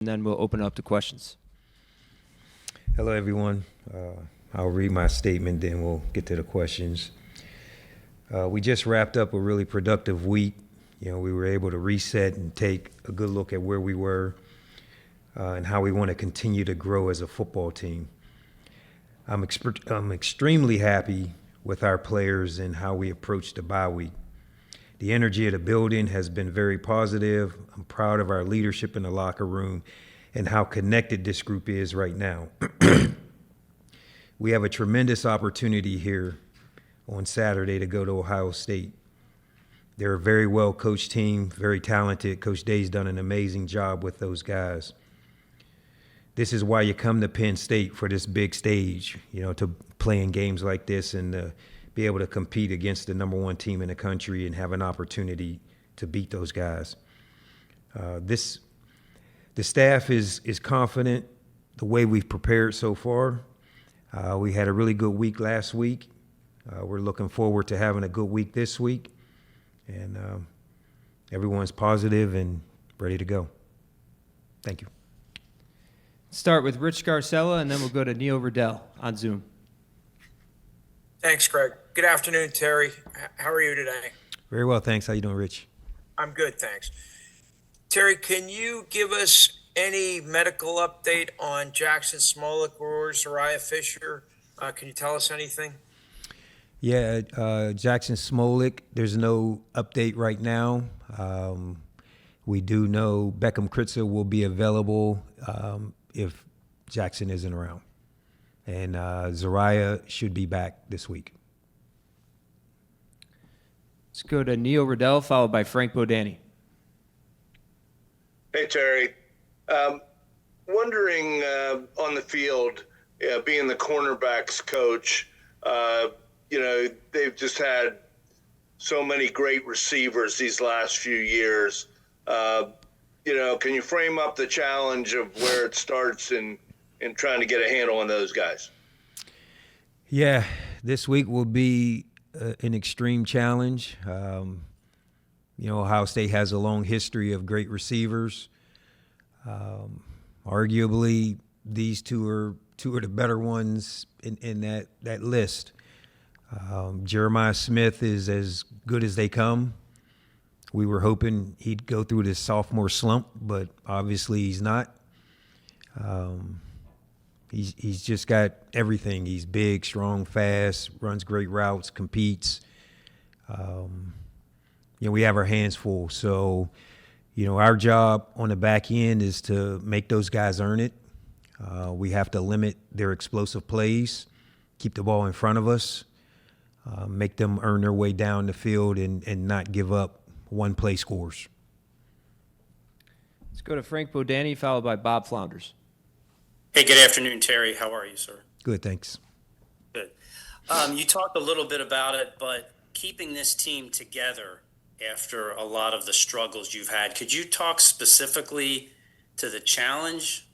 and then we'll open it up to questions. Hello, everyone. I'll read my statement, then we'll get to the questions. We just wrapped up a really productive week. We were able to reset and take a good look at where we were and how we want to continue to grow as a football team. I'm extremely happy with our players and how we approach the bye week. The energy of the building has been very positive. I'm proud of our leadership in the locker room and how connected this group is right now. We have a tremendous opportunity here on Saturday to go to Ohio State. They're a very well-coached team, very talented. Coach Day's done an amazing job with those guys. This is why you come to Penn State, for this big stage, to play in games like this and be able to compete against the number one team in the country and have an opportunity to beat those guys. The staff is confident the way we've prepared so far. We had a really good week last week. We're looking forward to having a good week this week. And everyone's positive and ready to go. Thank you. Start with Rich Garcella, and then we'll go to Neil Riddell on Zoom. Thanks, Greg. Good afternoon, Terry. How are you today? Very well, thanks. How you doing, Rich? I'm good, thanks. Terry, can you give us any medical update on Jackson Smolik or Zariah Fisher? Can you tell us anything? Yeah, Jackson Smolik, there's no update right now. We do know Beckham Kritzer will be available if Jackson isn't around. And Zariah should be back this week. Let's go to Neil Riddell, followed by Frank Bodani. Hey, Terry. Wondering on the field, being the cornerbacks coach, they've just had so many great receivers these last few years. Can you frame up the challenge of where it starts in trying to get a handle on those guys? Yeah, this week will be an extreme challenge. Ohio State has a long history of great receivers. Arguably, these two are the better ones in that list. Jeremiah Smith is as good as they come. We were hoping he'd go through this sophomore slump, but obviously he's not. He's just got everything. He's big, strong, fast, runs great routes, competes. We have our hands full. So, our job on the back end is to make those guys earn it. We have to limit their explosive plays, keep the ball in front of us, make them earn their way down the field and not give up one-play scores. Let's go to Frank Bodani, followed by Bob Flounders. Hey, good afternoon, Terry. How are you, sir? Good, thanks. Good. You talked a little bit about it, but keeping this team together after a lot of the struggles you've had, could you talk specifically to the challenge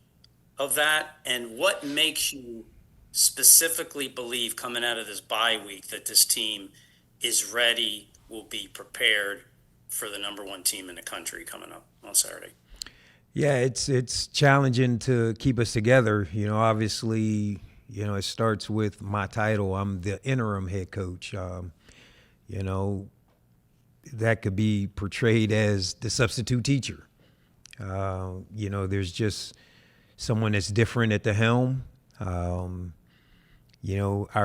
of that and what makes you specifically believe coming out of this bye week that this team is ready, will be prepared for the number one team in the country coming up on Saturday? Yeah, it's challenging to keep us together. Obviously, it starts with my title. I'm the interim head coach. That could be portrayed as the substitute teacher. There's just someone that's different at the helm. Our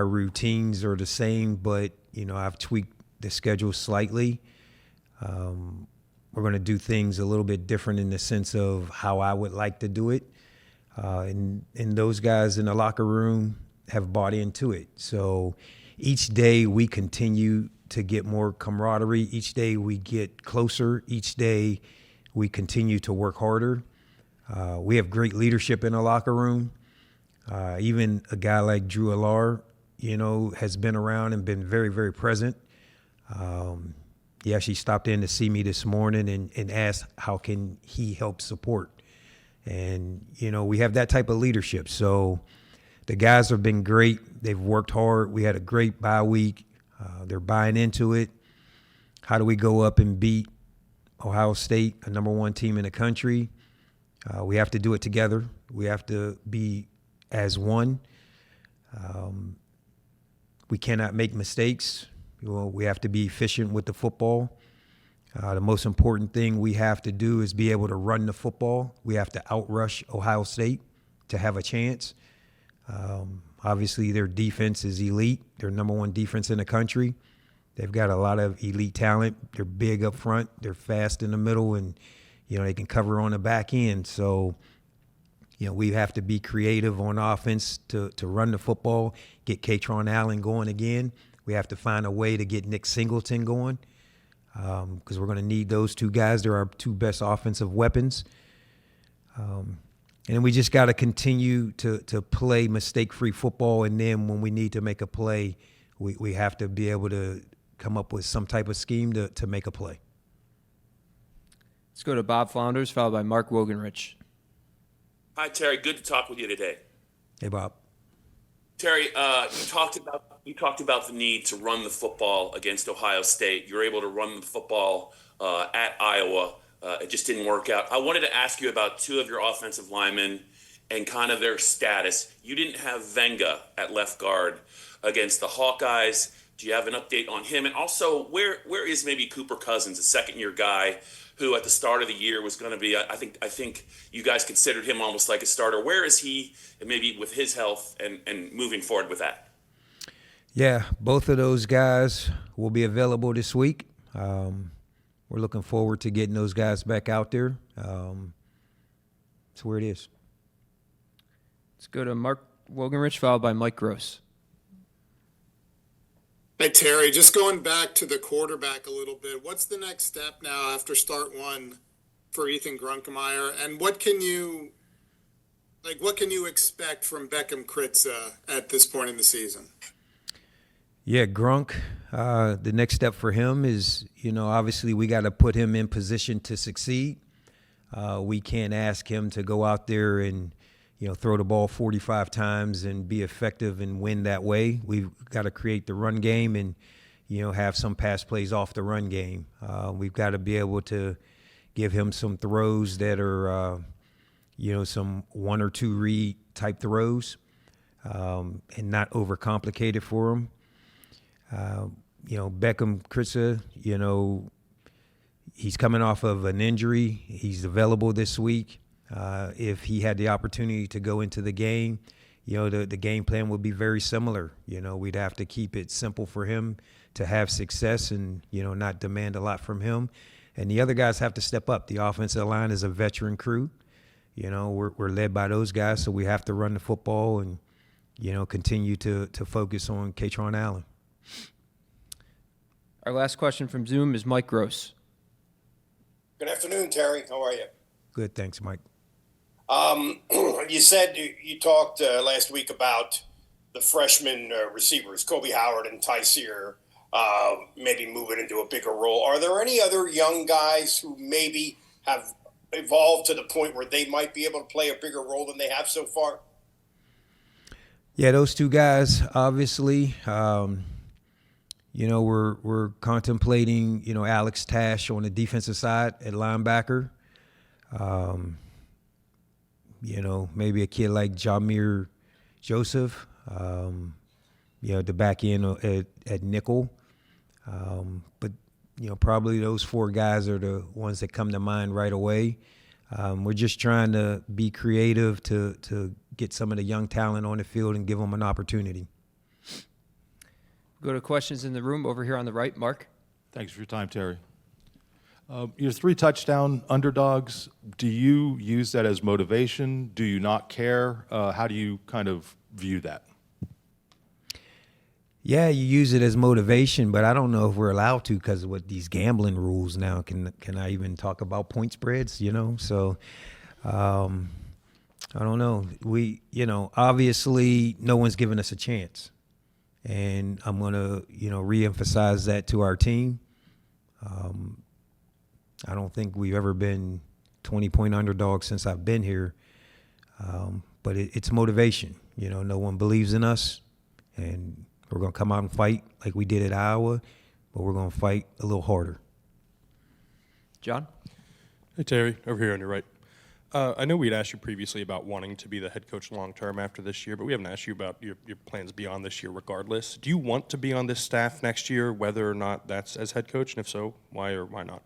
routines are the same, but, I've tweaked the schedule slightly. We're going to do things a little bit different in the sense of how I would like to do it. And those guys in the locker room have bought into it. So each day we continue to get more camaraderie. Each day we get closer. Each day we continue to work harder. We have great leadership in the locker room. Even a guy like Drew Allar, has been around and been very, very present. He actually stopped in to see me this morning and asked how can he help support. And, we have that type of leadership. So the guys have been great. They've worked hard. We had a great bye week. They're buying into it. How do we go up and beat Ohio State, a number one team in the country? We have to do it together. We have to be as one. We cannot make mistakes. We have to be efficient with the football. The most important thing we have to do is be able to run the football. We have to outrush Ohio State to have a chance. Obviously, their defense is elite. They're number one defense in the country. They've got a lot of elite talent. They're big up front. They're fast in the middle, and they can cover on the back end. So, we have to be creative on offense to run the football, get Katron Allen going again. We have to find a way to get Nick Singleton going because we're going to need those two guys. They're our two best offensive weapons. And we just got to continue to play mistake-free football. And then when we need to make a play, we have to be able to come up with some type of scheme to make a play. Let's go to Bob Flounders, followed by Mark Wogenrich. Hi, Terry. Good to talk with you today. Hey, Bob. Terry, you talked about the need to run the football against Ohio State. You're able to run the football at Iowa. It just didn't work out. I wanted to ask you about two of your offensive linemen and kind of their status. You didn't have Venga at left guard against the Hawkeyes. Do you have an update on him? And also, where is maybe Cooper Cousins, a second-year guy who at the start of the year was going to be, I think you guys considered him almost like a starter. Where is he, and maybe with his health and moving forward with that? Yeah, both of those guys will be available this week. We're looking forward to getting those guys back out there. That's where it is. Let's go to Mark Wogenrich, followed by Mike Gross. Hey, Terry, just going back to the quarterback a little bit, what's the next step now after start one for Ethan Grunkemeyer? And what can you expect from Beckham Kritza at this point in the season? Yeah, Grunk, the next step for him is, obviously we got to put him in position to succeed. We can't ask him to go out there and, throw the ball 45 times and be effective and win that way. We've got to create the run game and, have some pass plays off the run game. We've got to be able to give him some throws that are, some one or two read type throws and not overcomplicate it for him. Beckham Kritza, he's coming off of an injury. He's available this week. If he had the opportunity to go into the game, the game plan would be very similar. We'd have to keep it simple for him to have success and, not demand a lot from him. And the other guys have to step up. The offensive line is a veteran crew. We're led by those guys, so we have to run the football and, continue to focus on Katron Allen. Our last question from Zoom is Mike Gross. Good afternoon, Terry. How are you? Good, thanks, Mike. You said you talked last week about the freshman receivers, Kobe Howard and Tyseer, maybe moving into a bigger role. Are there any other young guys who maybe have evolved to the point where they might be able to play a bigger role than they have so far? Yeah, those two guys, obviously. We're contemplating, Alex Tash on the defensive side at linebacker. Maybe a kid like Jamir Joseph, the back end at nickel. But, probably those four guys are the ones that come to mind right away. We're just trying to be creative to get some of the young talent on the field and give them an opportunity. Go to questions in the room over here on the right. Mark. Thanks for your time, Terry. Your 3 touchdown underdogs, do you use that as motivation? Do you not care? How do you kind of view that? Yeah, you use it as motivation, but I don't know if we're allowed to because of what these gambling rules now. Can I even talk about point spreads, So I don't know. We, obviously no one's given us a chance. And I'm going to, reemphasize that to our team. I don't think we've ever been 20-point underdogs since I've been here. But it's motivation. No one believes in us. And we're going to come out and fight like we did at Iowa, but we're going to fight a little harder. John? Hey, Terry, over here on your right. I know we'd asked you previously about wanting to be the head coach long-term after this year, but we haven't asked you about your plans beyond this year regardless. Do you want to be on this staff next year, whether or not that's as head coach? And if so, why or why not?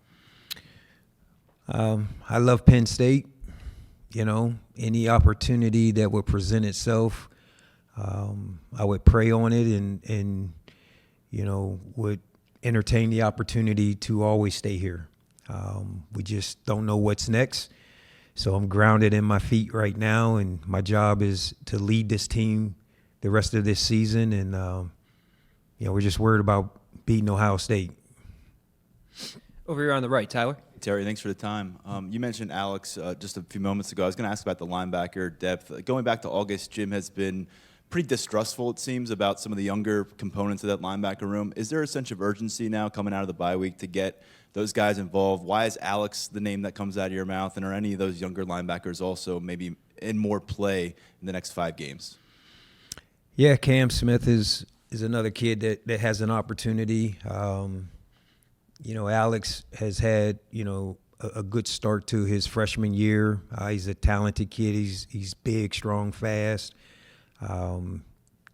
I love Penn State. Any opportunity that would present itself, I would pray on it and would entertain the opportunity to always stay here. We just don't know what's next. So I'm grounded in my feet right now, and my job is to lead this team the rest of this season. And, we're just worried about beating Ohio State. Over here on the right, Tyler. Terry, thanks for the time. You mentioned Alex just a few moments ago. I was going to ask about the linebacker depth. Going back to August, Jim has been pretty distrustful, it seems, about some of the younger components of that linebacker room. Is there a sense of urgency now coming out of the bye week to get those guys involved? Why is Alex the name that comes out of your mouth? And are any of those younger linebackers also maybe in more play in the next 5 games? Yeah, Cam Smith is another kid that has an opportunity. Alex has had, a good start to his freshman year. He's a talented kid. He's big, strong, fast.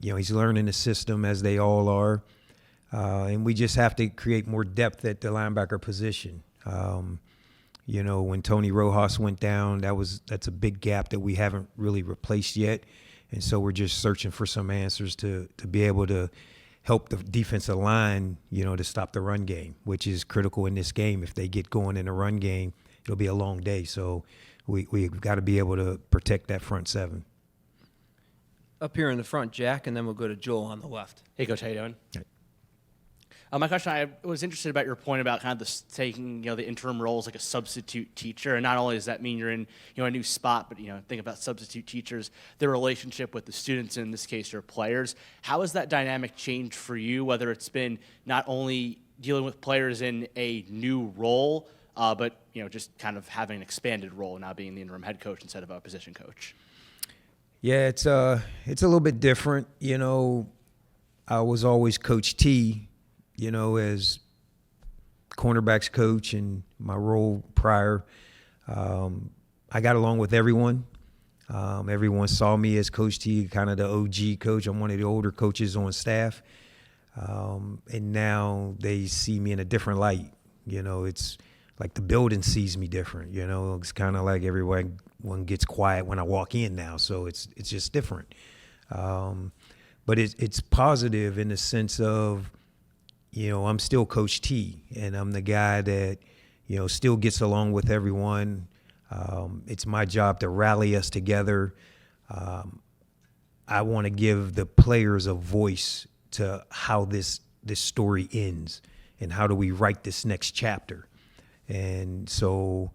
He's learning the system as they all are. And we just have to create more depth at the linebacker position. When Tony Rojas went down, that's a big gap that we haven't really replaced yet. And so we're just searching for some answers to be able to help the defensive line, to stop the run game, which is critical in this game. If they get going in the run game, it'll be a long day. So we've got to be able to protect that front seven. Up here in the front, Jack, and then we'll go to Joel on the left. Hey, Coach, how you doing? Hey. My question, I was interested about your point about kind of taking, the interim role as like a substitute teacher. And not only does that mean you're in, a new spot, but, think about substitute teachers, their relationship with the students, in this case, your players. How has that dynamic changed for you, whether it's been not only dealing with players in a new role, but, just kind of having an expanded role now being the interim head coach instead of a position coach? Yeah, it's a little bit different. I was always Coach T, as cornerbacks coach, and my role prior. I got along with everyone. Everyone saw me as Coach T, kind of the OG coach. I'm one of the older coaches on staff. And now they see me in a different light. It's like the building sees me different. It's kind of like everyone gets quiet when I walk in now. So it's just different. But it's positive in the sense of, I'm still Coach T, and I'm the guy that, still gets along with everyone. It's my job to rally us together. I want to give the players a voice to how this story ends and how do we write this next chapter. And so,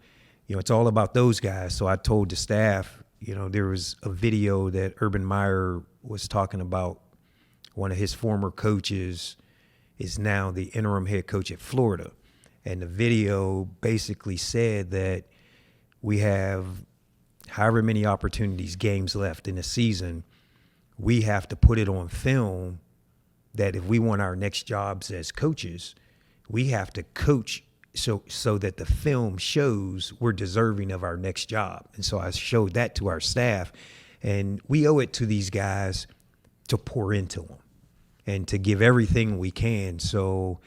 it's all about those guys. So I told the staff, there was a video that Urban Meyer was talking about. One of his former coaches is now the interim head coach at Florida. And the video basically said that we have however many opportunities, games left in the season. We have to put it on film that if we want our next jobs as coaches, we have to coach so that the film shows we're deserving of our next job. And so I showed that to our staff. And we owe it to these guys to pour into them and to give everything we can. So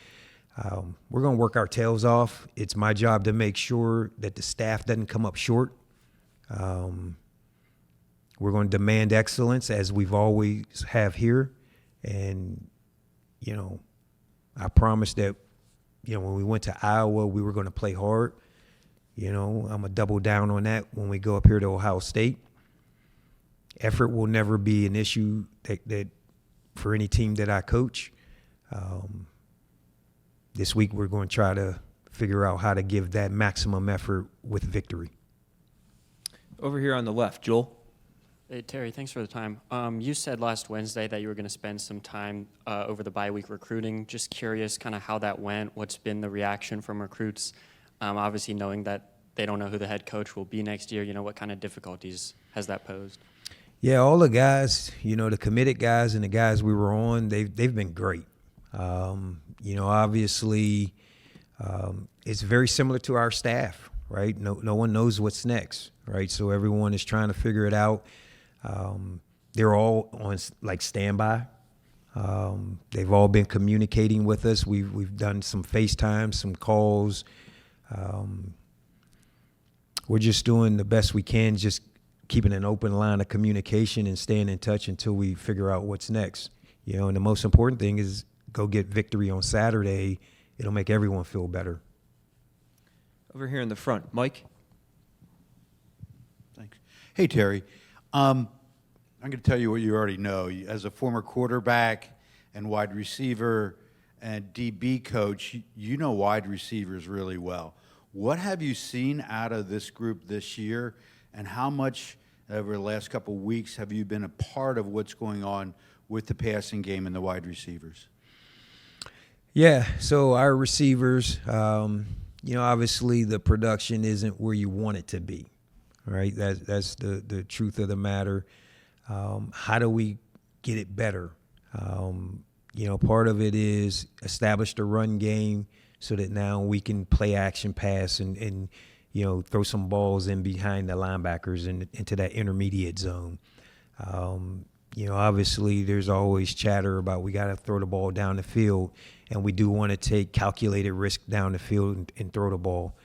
we're going to work our tails off. It's my job to make sure that the staff doesn't come up short. We're going to demand excellence as we've always have here. And, I promised that, when we went to Iowa, we were going to play hard. I'm going to double down on that when we go up here to Ohio State. Effort will never be an issue that for any team that I coach. This week we're going to try to figure out how to give that maximum effort with victory. Over here on the left, Joel. Hey, Terry, thanks for the time. You said last Wednesday that you were going to spend some time over the bye week recruiting. Just curious kind of how that went. What's been the reaction from recruits? Obviously knowing that they don't know who the head coach will be next year, what kind of difficulties has that posed? Yeah, all the guys, the committed guys and the guys we were on, they've been great. Obviously, it's very similar to our staff, right? No one knows what's next, right? So everyone is trying to figure it out. They're all on like standby. They've all been communicating with us. We've done some FaceTime, some calls. We're just doing the best we can, just keeping an open line of communication and staying in touch until we figure out what's next. And the most important thing is go get victory on Saturday. It'll make everyone feel better. Over here in the front, Mike. Thanks. Hey, Terry. I'm going to tell you what you already know. As a former quarterback and wide receiver and DB coach, you know wide receivers really well. What have you seen out of this group this year, and how much over the last couple of weeks have you been a part of what's going on with the passing game and the wide receivers? Yeah, so our receivers, obviously the production isn't where you want it to be, right? That's the truth of the matter. How do we get it better? Part of it is establish the run game so that now we can play action pass and throw some balls in behind the linebackers and into that intermediate zone. Obviously there's always chatter about we got to throw the ball down the field, and we do want to take calculated risk down the field and throw the ball.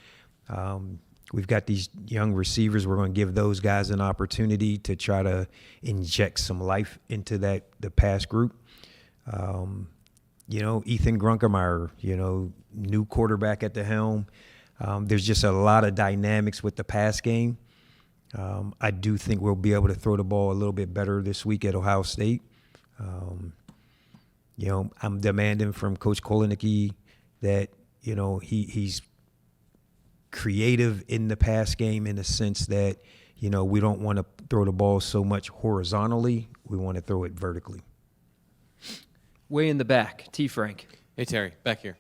We've got these young receivers. We're going to give those guys an opportunity to try to inject some life into the pass group. Ethan Grunkemeyer, new quarterback at the helm. There's just a lot of dynamics with the pass game. I do think we'll be able to throw the ball a little bit better this week at Ohio State. I'm demanding from Coach Kolenicki that, he's creative in the pass game in the sense that, we don't want to throw the ball so much horizontally. We want to throw it vertically. Way in the back, T. Frank. Hey, Terry, back here.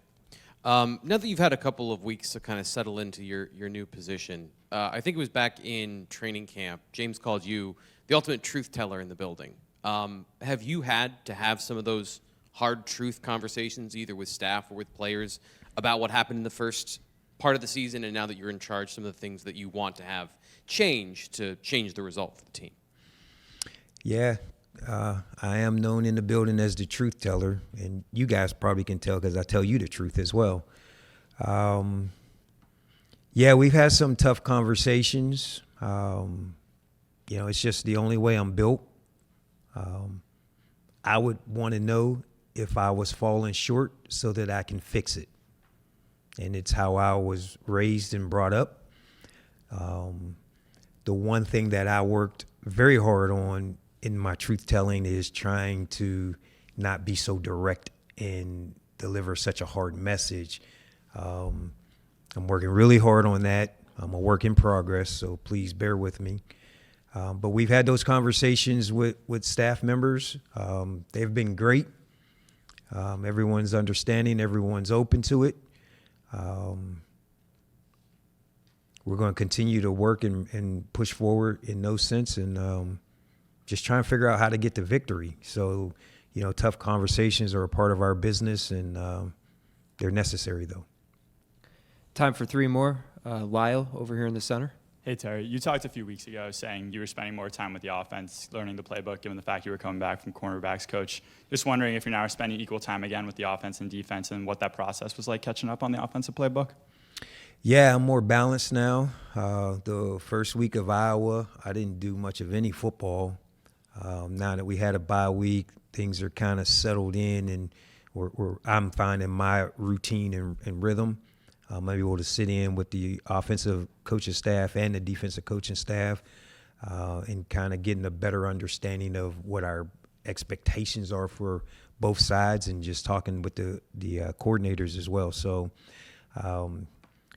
Now that you've had a couple of weeks to kind of settle into your new position, I think it was back in training camp, James called you the ultimate truth teller in the building. Have you had to have some of those hard truth conversations, either with staff or with players, about what happened in the first part of the season, and now that you're in charge, some of the things that you want to have change to change the result for the team? Yeah, I am known in the building as the truth teller, and you guys probably can tell because I tell you the truth as well. Yeah, we've had some tough conversations. It's just the only way I'm built. I would want to know if I was falling short so that I can fix it. And it's how I was raised and brought up. The one thing that I worked very hard on in my truth telling is trying to not be so direct and deliver such a hard message. I'm working really hard on that. I'm a work in progress, so please bear with me. But we've had those conversations with staff members. They've been great. Everyone's understanding. Everyone's open to it. We're going to continue to work and push forward in no sense and just try and figure out how to get to victory. So, tough conversations are a part of our business, and they're necessary, though. Time for three more. Lyle, over here in the center. Hey, Terry, you talked a few weeks ago saying you were spending more time with the offense, learning the playbook, given the fact you were coming back from cornerbacks coach. Just wondering if you're now spending equal time again with the offense and defense, and what that process was like catching up on the offensive playbook. Yeah, I'm more balanced now. The first week of Iowa, I didn't do much of any football. Now that we had a bye week, things are kind of settled in, and I'm finding my routine and rhythm. I'm able to sit in with the offensive coaching staff and the defensive coaching staff and kind of getting a better understanding of what our expectations are for both sides, and just talking with the coordinators as well. So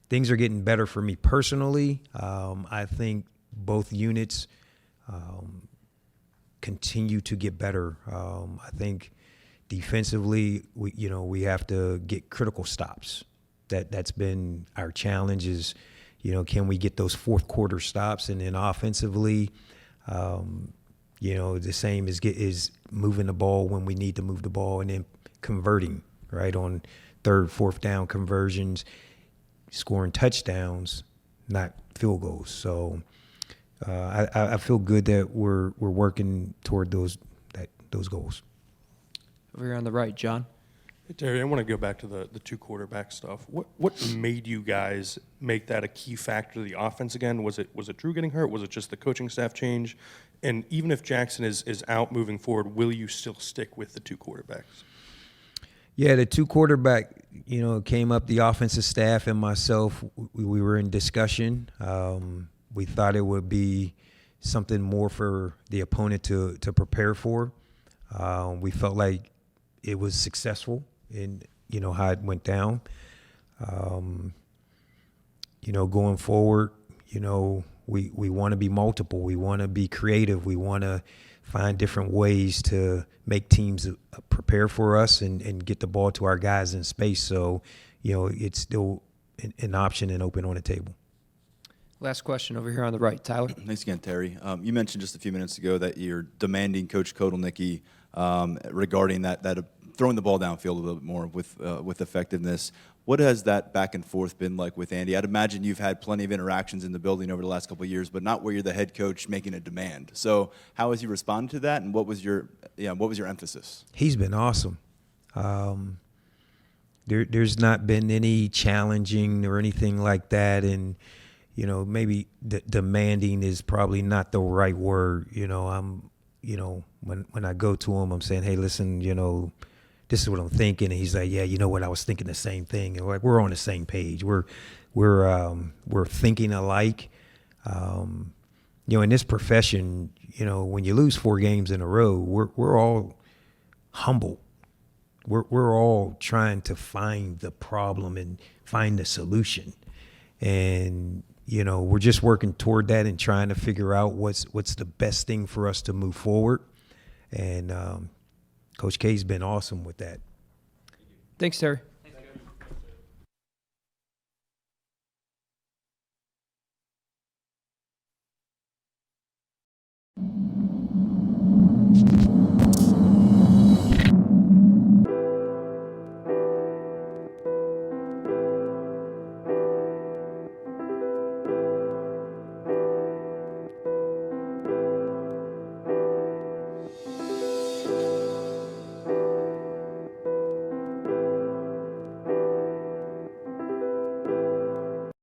things are getting better for me personally. I think both units continue to get better. I think defensively, we have to get critical stops. That's been our challenge is, can we get those fourth quarter stops? And then offensively, the same is moving the ball when we need to move the ball, and then converting, right, on third, fourth down conversions, scoring touchdowns, not field goals. So I feel good that we're working toward those goals. Over here on the right, John. Hey, Terry, I want to go back to the two quarterback stuff. What made you guys make that a key factor to the offense again? Was it Drew getting hurt? Was it just the coaching staff change? And even if Jackson is out moving forward, will you still stick with the two quarterbacks? Yeah, the two quarterback, came up, the offensive staff and myself, we were in discussion. We thought it would be something more for the opponent to prepare for. We felt like it was successful in, how it went down. Going forward, we want to be multiple. We want to be creative. We want to find different ways to make teams prepare for us and get the ball to our guys in space. So, it's still an option and open on the table. Last question over here on the right, Tyler. Thanks again, Terry. You mentioned just a few minutes ago that you're demanding Coach Kotelnicki regarding that throwing the ball downfield a little bit more with effectiveness. What has that back and forth been like with Andy? I'd imagine you've had plenty of interactions in the building over the last couple of years, but not where you're the head coach making a demand. So how has he responded to that, and what was your emphasis? He's been awesome. There's not been any challenging or anything like that, and maybe demanding is probably not the right word. When I go to him, I'm saying, hey, listen, this is what I'm thinking, and he's like, yeah, you know what, I was thinking the same thing, and we're on the same page. We're thinking alike. In this profession, when you lose 4 games in a row, we're all humble. We're all trying to find the problem and find the solution, and we're just working toward that and trying to figure out what's the best thing for us to move forward. And Coach K's been awesome with that. Thanks, Terry.